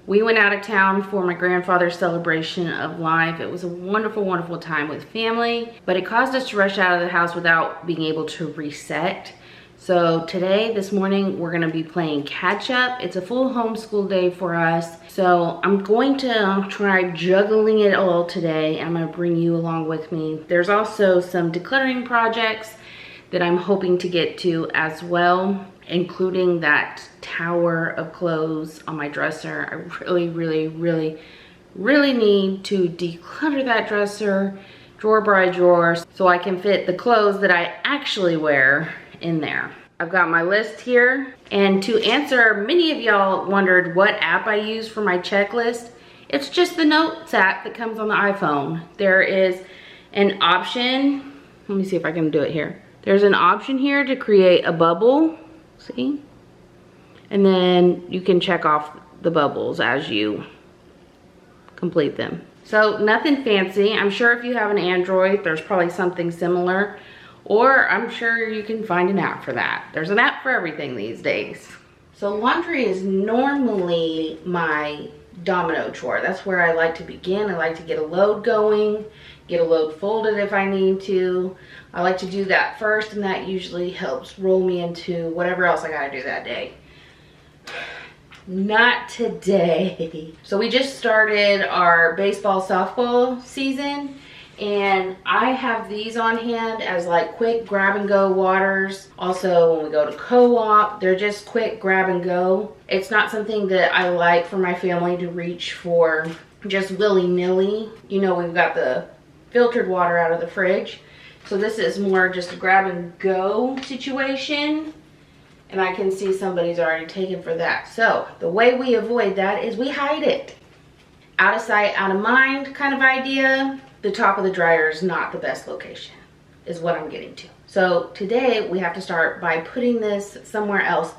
We went out of town for my grandfather's celebration of life. It was a wonderful, wonderful time with family, but it caused us to rush out of the house without being able to reset. So today, this morning, we're gonna be playing catch up. It's a full homeschool day for us. So I'm going to try juggling it all today. I'm gonna bring you along with me. There's also some decluttering projects that I'm hoping to get to as well, including that tower of clothes on my dresser. I really need to declutter that dresser drawer by drawer so I can fit the clothes that I actually wear in there. I've got my list here, and to answer, many of y'all wondered what app I use for my checklist. It's just the Notes app that comes on the iPhone. There is an option, let me see if I can do it here. There's an option here to create a bubble, see? And then you can check off the bubbles as you complete them. So nothing fancy. I'm sure if you have an Android, there's probably something similar, or I'm sure you can find an app for that. There's an app for everything these days. So laundry is normally my domino chore. That's where I like to begin. I like to get a load going, get a load folded if I need to. I like to do that first, and that usually helps roll me into whatever else I gotta do that day. Not today. So we just started our baseball softball season, and I have these on hand as like quick grab and go waters. Also, when we go to co-op, they're just quick grab and go. It's not something that I like for my family to reach for just willy-nilly. You know, we've got the filtered water out of the fridge. So this is more just a grab and go situation. And I can see somebody's already taken for that. So the way we avoid that is we hide it. Out of sight, out of mind kind of idea. The top of the dryer is not the best location, is what I'm getting to. So today we have to start by putting this somewhere else.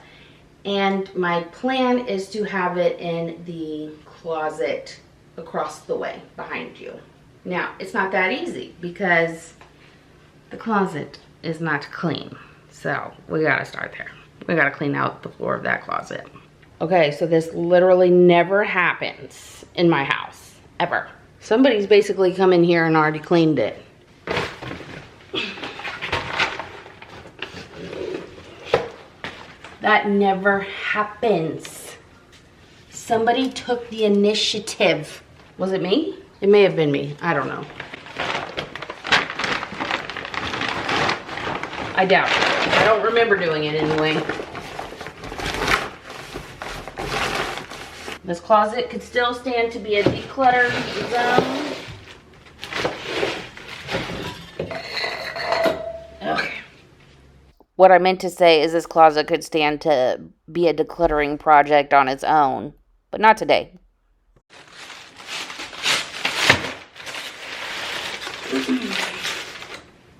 And my plan is to have it in the closet across the way behind you. Now, it's not that easy because the closet is not clean. So we gotta start there. We gotta clean out the floor of that closet. Okay, so this literally never happens in my house, ever. Somebody's basically come in here and already cleaned it. That never happens. Somebody took the initiative. Was it me? It may have been me, I don't know. I doubt it. I don't remember doing it anyway. This closet could still stand to be a declutter zone. Okay. What I meant to say is this closet could stand to be a decluttering project on its own, but not today.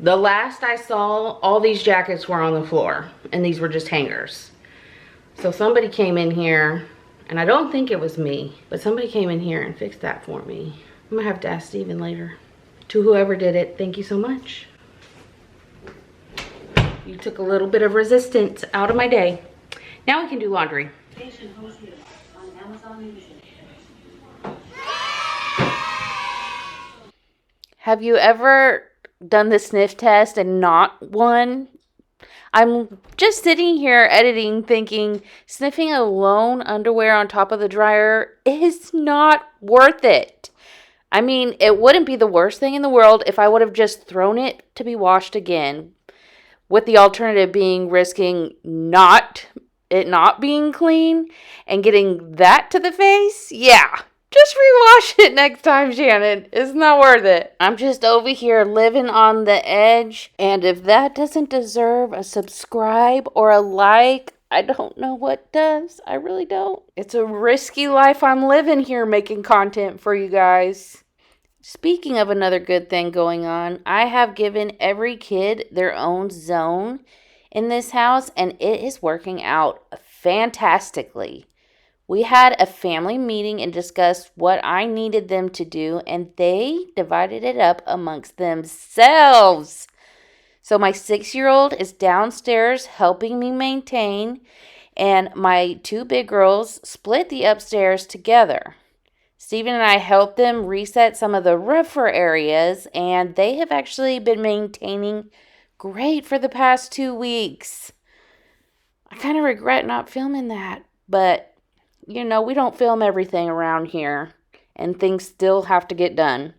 The last I saw, all these jackets were on the floor, and these were just hangers. So somebody came in here, and I don't think it was me, but somebody came in here and fixed that for me. I'm gonna have to ask Steven later. To whoever did it, thank you so much. You took a little bit of resistance out of my day. Now we can do laundry. Have you ever done the sniff test and not won? I'm just sitting here editing thinking sniffing alone underwear on top of the dryer is not worth it. I mean, it wouldn't be the worst thing in the world if I would have just thrown it to be washed again, with the alternative being risking it not being clean and getting that to the face. Yeah. Just rewash it next time, Shannon. It's not worth it. I'm just over here living on the edge. And if that doesn't deserve a subscribe or a like, I don't know what does. I really don't. It's a risky life I'm living here making content for you guys. Speaking of another good thing going on, I have given every kid their own zone in this house, and it is working out fantastically. We had a family meeting and discussed what I needed them to do, and they divided it up amongst themselves. So my 6-year-old is downstairs helping me maintain, And my two big girls split the upstairs together. Steven and I helped them reset some of the rougher areas, and they have actually been maintaining great for the past 2 weeks. I kind of regret not filming that, but we don't film everything around here, and things still have to get done.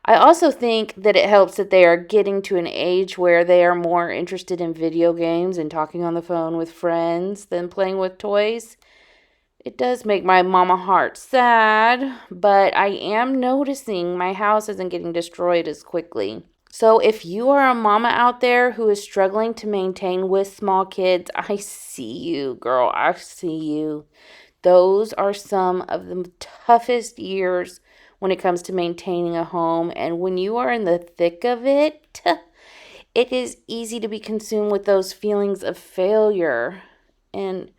I also think that it helps that they are getting to an age where they are more interested in video games and talking on the phone with friends than playing with toys. It does make my mama heart sad, but I am noticing my house isn't getting destroyed as quickly. So if you are a mama out there who is struggling to maintain with small kids, I see you, girl. I see you. Those are some of the toughest years when it comes to maintaining a home. And when you are in the thick of it, it is easy to be consumed with those feelings of failure. And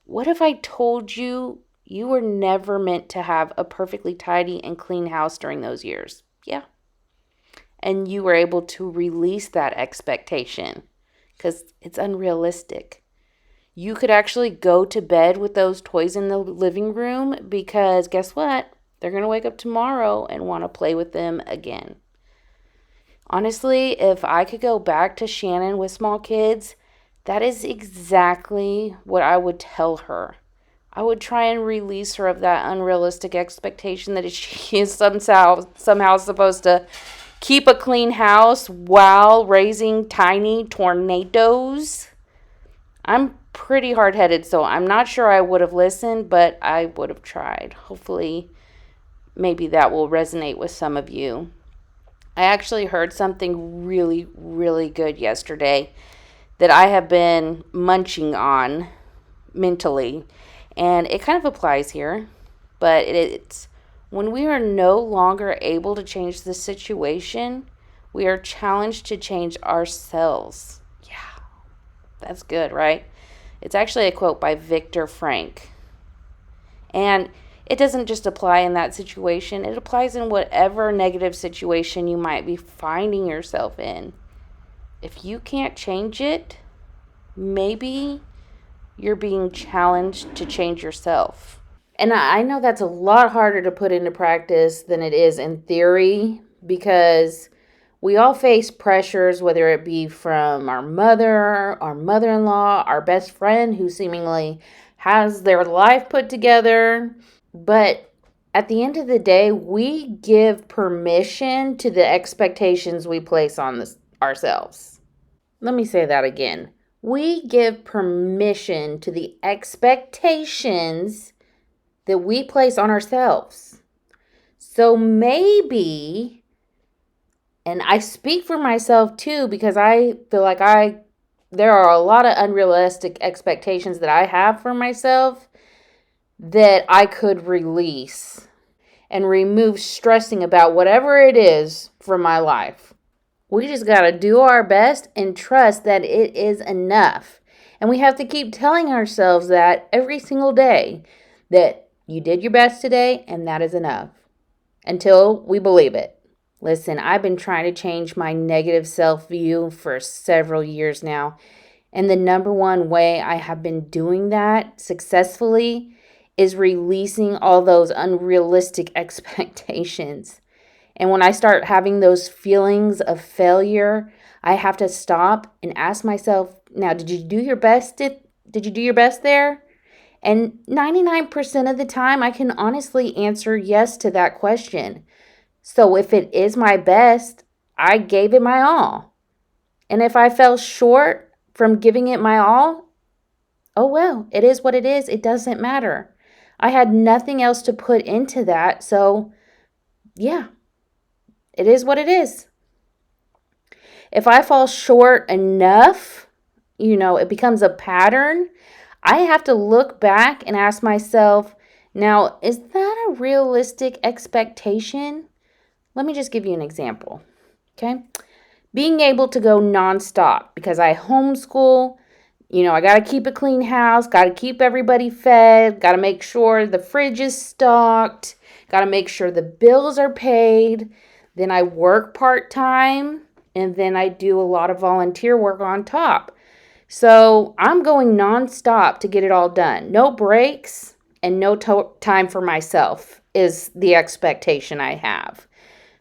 what if I told you you were never meant to have a perfectly tidy and clean house during those years? Yeah. And you were able to release that expectation because it's unrealistic. You could actually go to bed with those toys in the living room because guess what? They're going to wake up tomorrow and want to play with them again. Honestly, if I could go back to Shannon with small kids, that is exactly what I would tell her. I would try and release her of that unrealistic expectation that she is somehow supposed to keep a clean house while raising tiny tornadoes. I'm pretty hard-headed, so I'm not sure I would have listened, but I would have tried. Hopefully, maybe that will resonate with some of you. I actually heard something really, really good yesterday that I have been munching on mentally, and it kind of applies here, but it's when we are no longer able to change the situation, we are challenged to change ourselves. Yeah, that's good, right? It's actually a quote by Viktor Frankl. And it doesn't just apply in that situation. It applies in whatever negative situation you might be finding yourself in. If you can't change it, maybe you're being challenged to change yourself. And I know that's a lot harder to put into practice than it is in theory because we all face pressures, whether it be from our mother, our mother-in-law, our best friend who seemingly has their life put together. But at the end of the day, we give permission to the expectations we place on ourselves. Let me say that again. We give permission to the expectations that we place on ourselves. So maybe, and I speak for myself too, because I feel like there are a lot of unrealistic expectations that I have for myself that I could release and remove stressing about whatever it is from my life. We just got to do our best and trust that it is enough. And we have to keep telling ourselves that every single day, that you did your best today and that is enough until we believe it. Listen, I've been trying to change my negative self-view for several years now. And the number one way I have been doing that successfully is releasing all those unrealistic expectations. And when I start having those feelings of failure, I have to stop and ask myself, now, did you do your best? Did you do your best there? And 99% of the time, I can honestly answer yes to that question. So if it is my best, I gave it my all. And if I fell short from giving it my all, oh well, it is what it is. It doesn't matter. I had nothing else to put into that. So yeah, it is what it is. If I fall short enough, it becomes a pattern. I have to look back and ask myself, now, is that a realistic expectation? Let me just give you an example, okay? Being able to go nonstop because I homeschool, I got to keep a clean house, got to keep everybody fed, got to make sure the fridge is stocked, got to make sure the bills are paid. Then I work part-time, and then I do a lot of volunteer work on top. So I'm going nonstop to get it all done. No breaks and no time for myself is the expectation I have.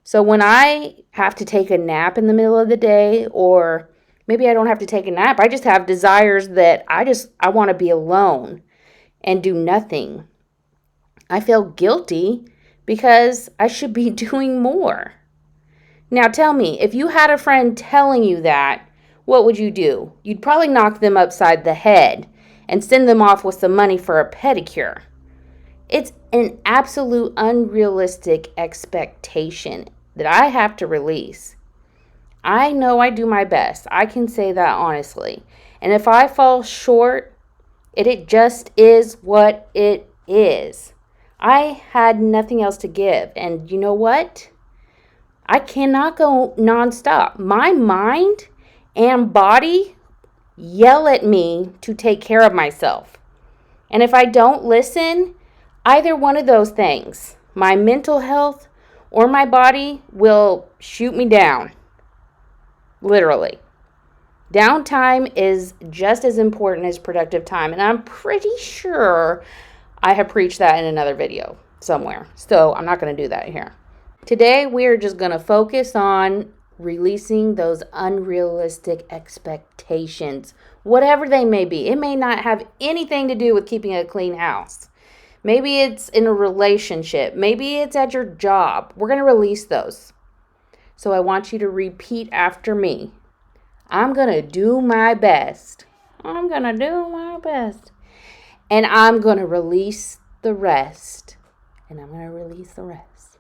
So when I have to take a nap in the middle of the day, or maybe I don't have to take a nap, I just have desires that I want to be alone and do nothing. I feel guilty because I should be doing more. Now tell me, if you had a friend telling you that, what would you do? You'd probably knock them upside the head and send them off with some money for a pedicure. It's an absolute unrealistic expectation that I have to release. I know I do my best. I can say that honestly. And if I fall short, it just is what it is. I had nothing else to give. And you know what? I cannot go nonstop. My mind and body yell at me to take care of myself. And if I don't listen, either one of those things, my mental health or my body, will shoot me down. Literally. Downtime is just as important as productive time. And I'm pretty sure I have preached that in another video somewhere. So I'm not going to do that here. Today, we're just going to focus on releasing those unrealistic expectations, whatever they may be. It may not have anything to do with keeping a clean house. Maybe it's in a relationship. Maybe it's at your job. We're going to release those. So I want you to repeat after me. I'm going to do my best. I'm going to do my best. And I'm going to release the rest. And I'm going to release the rest.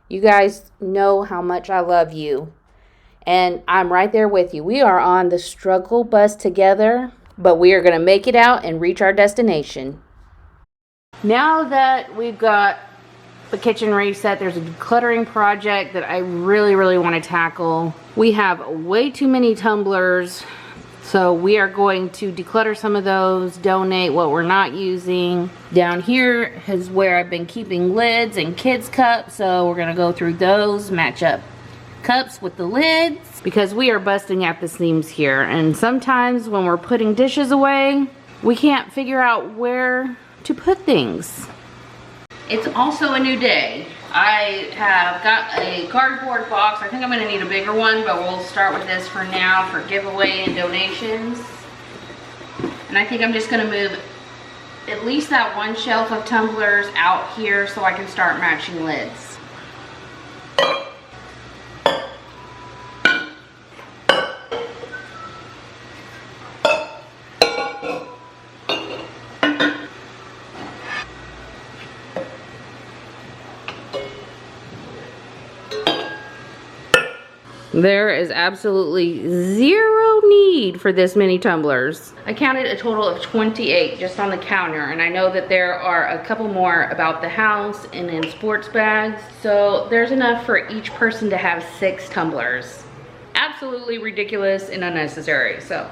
You guys know how much I love you. And I'm right there with you. We are on the struggle bus together. But we are going to make it out and reach our destination. Now that we've got the kitchen reset, there's a decluttering project that I really want to tackle. We have way too many tumblers, so we are going to declutter some of those, donate what we're not using. Down here is where I've been keeping lids and kids cups, so we're going to go through those, match up cups with the lids, because we are busting at the seams here. And sometimes when we're putting dishes away, we can't figure out where to put things. It's also a new day. I have got a cardboard box. I think I'm going to need a bigger one, but we'll start with this for now for giveaway and donations. And I think I'm just going to move at least that one shelf of tumblers out here so I can start matching lids. There is absolutely zero need for this many tumblers. I counted a total of 28 just on the counter, and I know that there are a couple more about the house and in sports bags. So there's enough for each person to have 6 tumblers. Absolutely ridiculous and unnecessary. So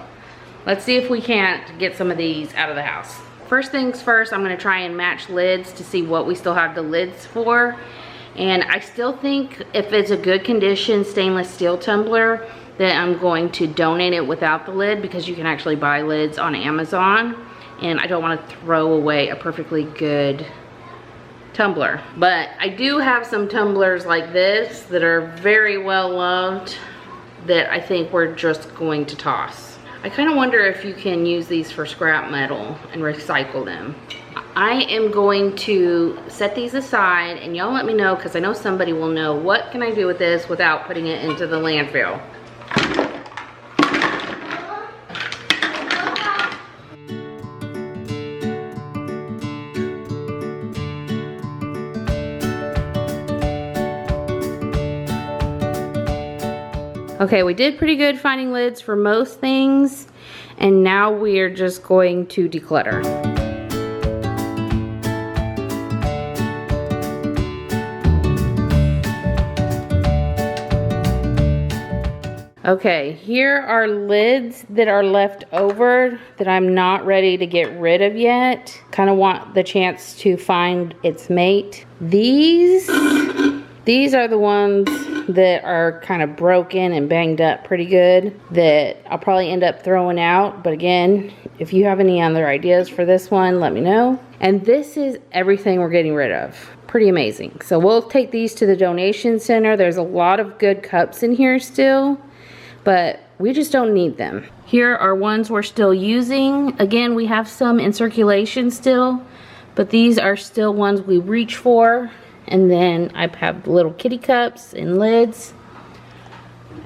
let's see if we can't get some of these out of the house. First things first, I'm gonna try and match lids to see what we still have the lids for. And I still think if it's a good condition stainless steel tumbler, that I'm going to donate it without the lid, because you can actually buy lids on Amazon. And I don't want to throw away a perfectly good tumbler. But I do have some tumblers like this that are very well loved that I think we're just going to toss. I kind of wonder if you can use these for scrap metal and recycle them. I am going to set these aside, and y'all let me know, because I know somebody will know what can I do with this without putting it into the landfill. Okay, we did pretty good finding lids for most things, and now we are just going to declutter. Okay, here are lids that are left over that I'm not ready to get rid of yet. Kind of want the chance to find its mate. These are the ones that are kind of broken and banged up pretty good that I'll probably end up throwing out. But again, if you have any other ideas for this one, let me know. And this is everything we're getting rid of. Pretty amazing. So we'll take these to the donation center. There's a lot of good cups in here still, but we just don't need them. Here are ones we're still using. Again, we have some in circulation still, but these are still ones we reach for. And then I have little kitty cups and lids.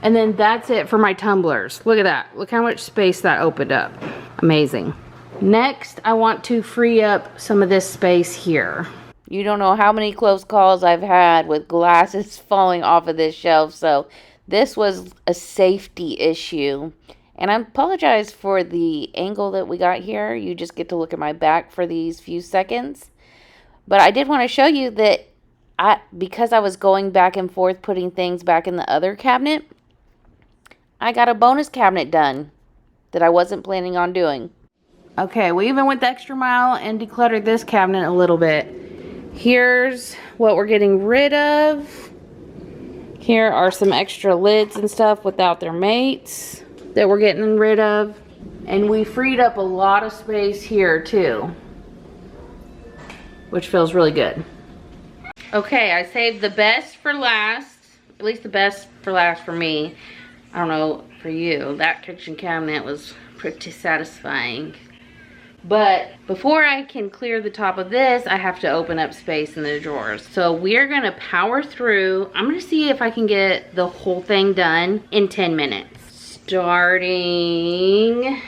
And then that's it for my tumblers. Look at that. Look how much space that opened up. Amazing. Next, I want to free up some of this space here. You don't know how many close calls I've had with glasses falling off of this shelf, so this was a safety issue. And I apologize for the angle that we got here. You just get to look at my back for these few seconds. But I did want to show you that because I was going back and forth putting things back in the other cabinet, I got a bonus cabinet done that I wasn't planning on doing. Okay, we even went the extra mile and decluttered this cabinet a little bit. Here's what we're getting rid of. Here are some extra lids and stuff without their mates that we're getting rid of. And we freed up a lot of space here too, which feels really good. Okay, I saved the best for last, at least the best for last for me. I don't know for you. That kitchen cabinet was pretty satisfying. But before I can clear the top of this, I have to open up space in the drawers. So we're gonna power through. I'm gonna see if I can get the whole thing done in 10 minutes. Starting.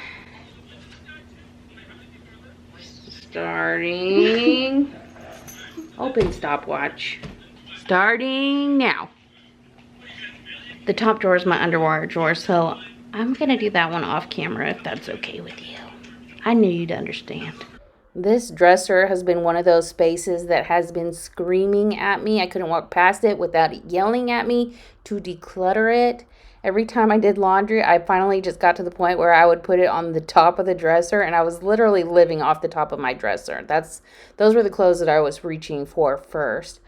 Open stopwatch. Starting now. The top drawer is my underwear drawer, so I'm gonna do that one off camera if that's okay with you. I knew you'd understand. This dresser has been one of those spaces that has been screaming at me. I couldn't walk past it without it yelling at me to declutter it. Every time I did laundry, I finally just got to the point where I would put it on the top of the dresser, and I was literally living off the top of my dresser. Those were the clothes that I was reaching for first.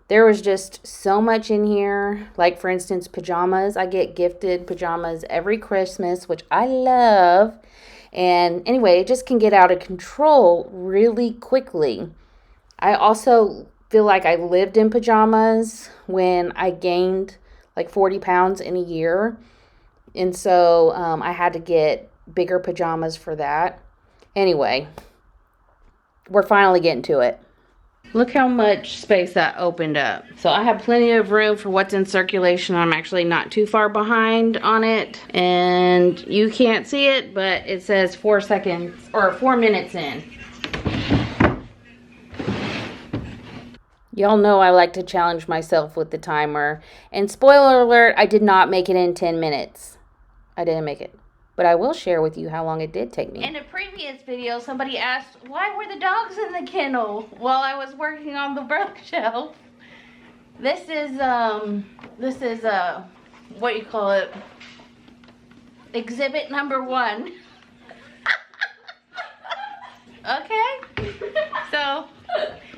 There was just so much in here. Like, for instance, pajamas. I get gifted pajamas every Christmas, which I love. And anyway, it just can get out of control really quickly. I also feel like I lived in pajamas when I gained like 40 pounds in a year. And so I had to get bigger pajamas for that. Anyway, we're finally getting to it. Look how much space that opened up. So I have plenty of room for what's in circulation. I'm actually not too far behind on it. And you can't see it, but it says 4 seconds or 4 minutes in. Y'all know I like to challenge myself with the timer. And spoiler alert, I did not make it in 10 minutes. I didn't make it. But I will share with you how long it did take me. In a previous video, somebody asked, why were the dogs in the kennel while I was working on the bookshelf? This is what you call it? Exhibit number 1. Okay? So,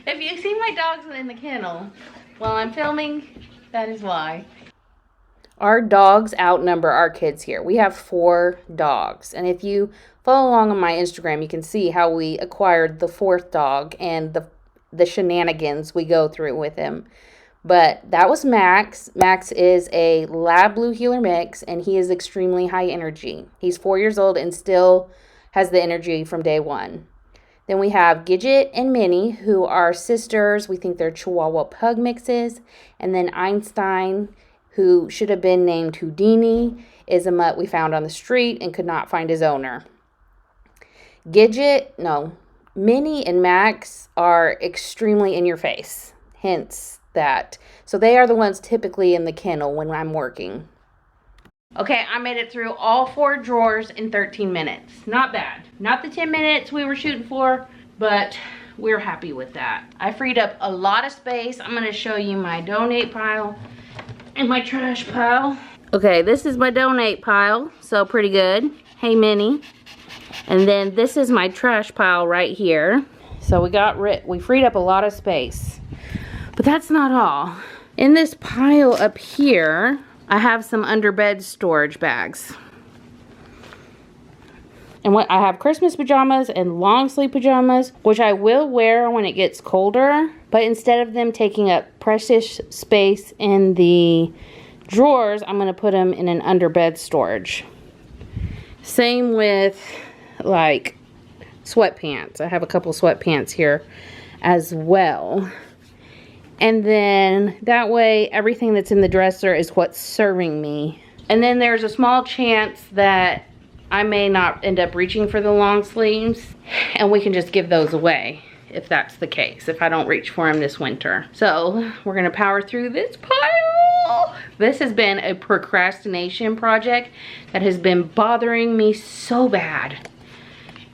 if you see my dogs in the kennel while I'm filming, that is why. Our dogs outnumber our kids here. We have 4 dogs. And if you follow along on my Instagram, you can see how we acquired the 4th dog and the shenanigans we go through with him. But that was Max. Max is a Lab Blue Heeler mix, and he is extremely high energy. He's 4 years old and still has the energy from day one. Then we have Gidget and Minnie, who are sisters. We think they're Chihuahua Pug mixes. And then Einstein, who should have been named Houdini, is a mutt we found on the street and could not find his owner. Minnie and Max are extremely in your face, hence that. So they are the ones typically in the kennel when I'm working. Okay, I made it through all 4 drawers in 13 minutes. Not bad. Not the 10 minutes we were shooting for, but we're happy with that. I freed up a lot of space. I'm gonna show you my donate pile and my trash pile. Okay, this is my donate pile, so pretty good. Hey, Minnie. And then this is my trash pile right here. So we freed up a lot of space. But that's not all. In this pile up here, I have some under bed storage bags. And what I have Christmas pajamas and long sleeve pajamas, which I will wear when it gets colder, but instead of them taking up precious space in the drawers, I'm going to put them in an under bed storage. Same with like sweatpants. I have a couple sweatpants here as well. And then that way everything that's in the dresser is what's serving me. And then there's a small chance that I may not end up reaching for the long sleeves, and we can just give those away if that's the case, if I don't reach for them this winter. So we're gonna power through this pile. This has been a procrastination project that has been bothering me so bad.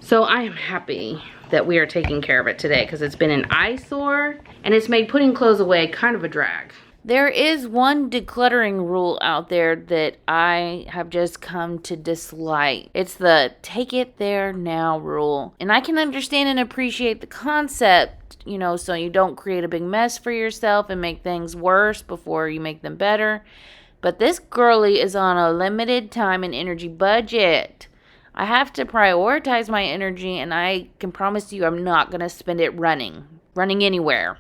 So I am happy that we are taking care of it today because it's been an eyesore and it's made putting clothes away kind of a drag. There is one decluttering rule out there that I have just come to dislike. It's the take it there now rule. And I can understand and appreciate the concept, you know, so you don't create a big mess for yourself and make things worse before you make them better. But this girly is on a limited time and energy budget. I have to prioritize my energy, and I can promise you I'm not going to spend it running anywhere,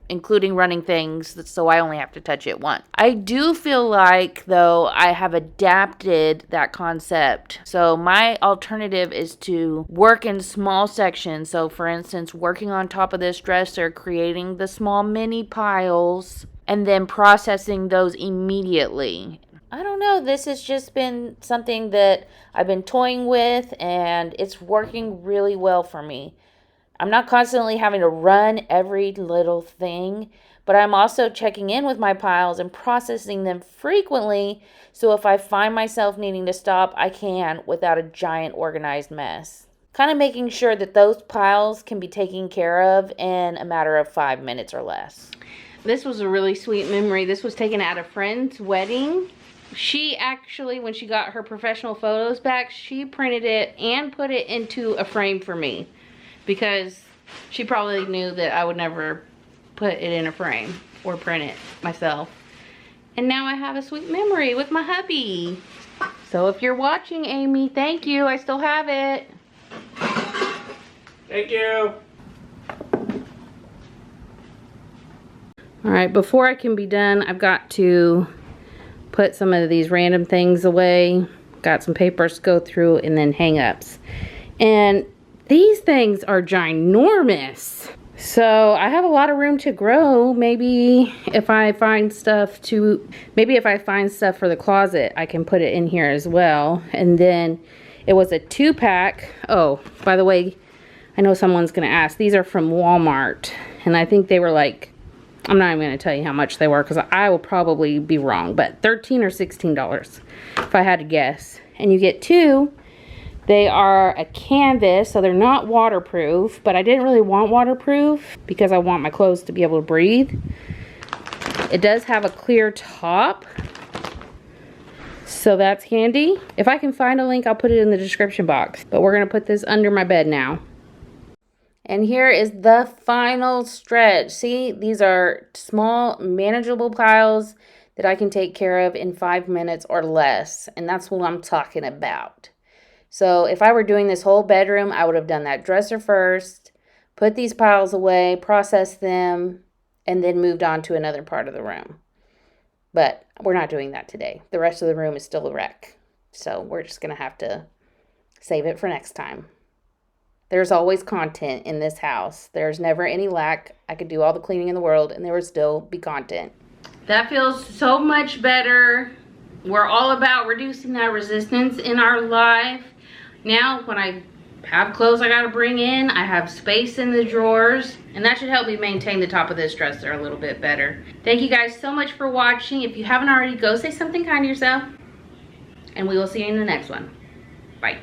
including running things, so I only have to touch it once. I do feel like, though, I have adapted that concept. So my alternative is to work in small sections. So for instance, working on top of this dresser, creating the small mini piles, and then processing those immediately. I don't know, this has just been something that I've been toying with, and it's working really well for me. I'm not constantly having to run every little thing, but I'm also checking in with my piles and processing them frequently, so if I find myself needing to stop, I can without a giant organized mess. Kind of making sure that those piles can be taken care of in a matter of 5 minutes or less. This was a really sweet memory. This was taken at a friend's wedding. She actually, when she got her professional photos back, she printed it and put it into a frame for me, because she probably knew that I would never put it in a frame or print it myself. And now I have a sweet memory with my hubby. So if you're watching, Amy, thank you. I still have it. Thank you. All right, before I can be done, I've got to put some of these random things away. Got some papers to go through, and then hang-ups. And these things are ginormous. So I have a lot of room to grow. Maybe if I find stuff for the closet, I can put it in here as well. And then it was a 2-pack. Oh, by the way, I know someone's gonna ask. These are from Walmart. And I think they were like, I'm not even gonna tell you how much they were because I will probably be wrong, but $13 or $16 if I had to guess. And you get 2. They are a canvas, so they're not waterproof, but I didn't really want waterproof because I want my clothes to be able to breathe. It does have a clear top, so that's handy. If I can find a link, I'll put it in the description box. But we're gonna put this under my bed now. And here is the final stretch. See, these are small, manageable piles that I can take care of in 5 minutes or less. And that's what I'm talking about. So if I were doing this whole bedroom, I would have done that dresser first, put these piles away, processed them, and then moved on to another part of the room. But we're not doing that today. The rest of the room is still a wreck. So we're just going to have to save it for next time. There's always content in this house. There's never any lack. I could do all the cleaning in the world and there would still be content. That feels so much better. We're all about reducing that resistance in our life. Now, when I have clothes I gotta bring in, I have space in the drawers, and that should help me maintain the top of this dresser a little bit better. Thank you guys so much for watching. If you haven't already, go say something kind to yourself, and we will see you in the next one.